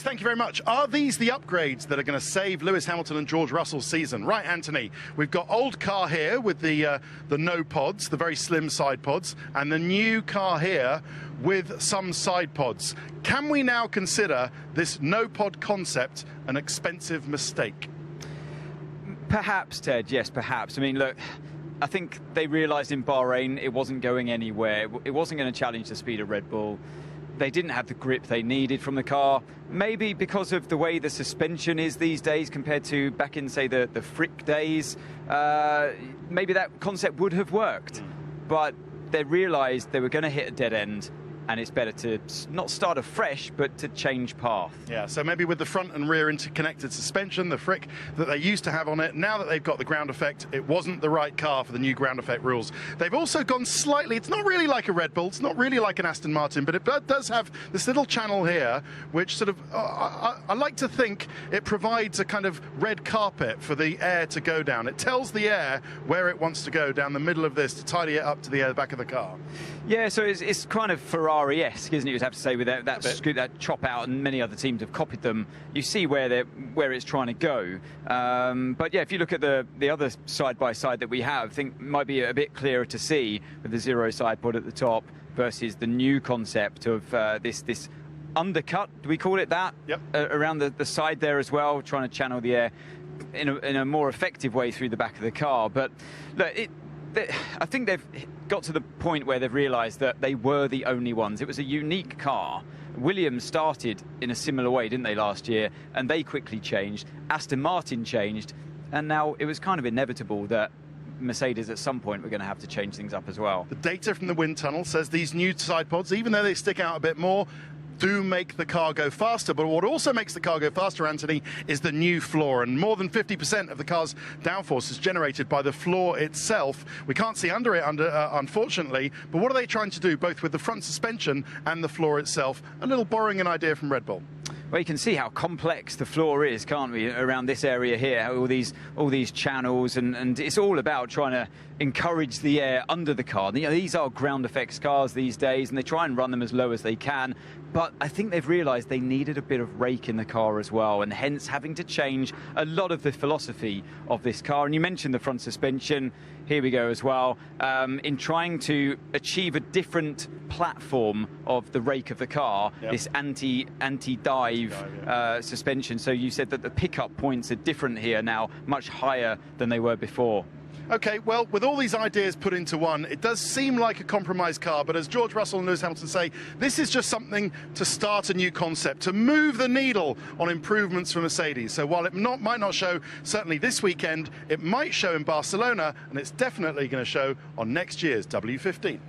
thank you very much. Are these the upgrades that are going to save Lewis Hamilton and George Russell's season? Right, Anthony, we've got old car here with the no pods, the very slim side pods, and the new car here with some side pods. Can we now consider this no pod concept an expensive mistake? Perhaps, Ted, yes, perhaps. I mean, look, I think they realised in Bahrain it wasn't going anywhere. It wasn't going to challenge the speed of Red Bull. They didn't have the grip they needed from the car. Maybe because of the way the suspension is these days compared to back in, say, the Frick days, maybe that concept would have worked. But they realised they were going to hit a dead end, and it's better to not start afresh, but to change path. Yeah, so maybe with the front and rear interconnected suspension, the Frick that they used to have on it, now that they've got the ground effect, it wasn't the right car for the new ground effect rules. They've also gone slightly, it's not really like a Red Bull, it's not really like an Aston Martin, but it does have this little channel here, which sort of, I like to think it provides a kind of red carpet for the air to go down. It tells the air where it wants to go down the middle of this to tidy it up to the back of the car. Yeah, so it's kind of Ferrari-esque, isn't it? You'd have to say with that chop out, and many other teams have copied them. You see where it's trying to go. But yeah, if you look at the other side by side that we have, I think might be a bit clearer to see with the zero side pod at the top versus the new concept of this undercut. Do we call it that? Yep. Around the side there as well, trying to channel the air in a more effective way through the back of the car. But look, I think they've got to the point where they've realised that they were the only ones. It was a unique car. Williams started in a similar way, didn't they, last year? And they quickly changed. Aston Martin changed. And now it was kind of inevitable that Mercedes at some point were going to have to change things up as well. The data from the wind tunnel says these new side pods, even though they stick out a bit more, do make the car go faster. But what also makes the car go faster, Anthony, is the new floor. And more than 50% of the car's downforce is generated by the floor itself. We can't see under it, unfortunately. But what are they trying to do, both with the front suspension and the floor itself? A little borrowing an idea from Red Bull. Well, you can see how complex the floor is, can't we, around this area here, all these channels, and it's all about trying to encourage the air under the car. You know, these are ground effects cars these days, and they try and run them as low as they can, but I think they've realised they needed a bit of rake in the car as well, and hence having to change a lot of the philosophy of this car. And you mentioned the front suspension. Here we go as well, in trying to achieve a different platform of the rake of the car, yep. This anti-dive suspension. So you said that the pickup points are different here now, much higher than they were before. Okay, well, with all these ideas put into one, it does seem like a compromise car, but as George Russell and Lewis Hamilton say, this is just something to start a new concept, to move the needle on improvements for Mercedes. So while it might not show certainly this weekend, it might show in Barcelona, and it's definitely going to show on next year's W15.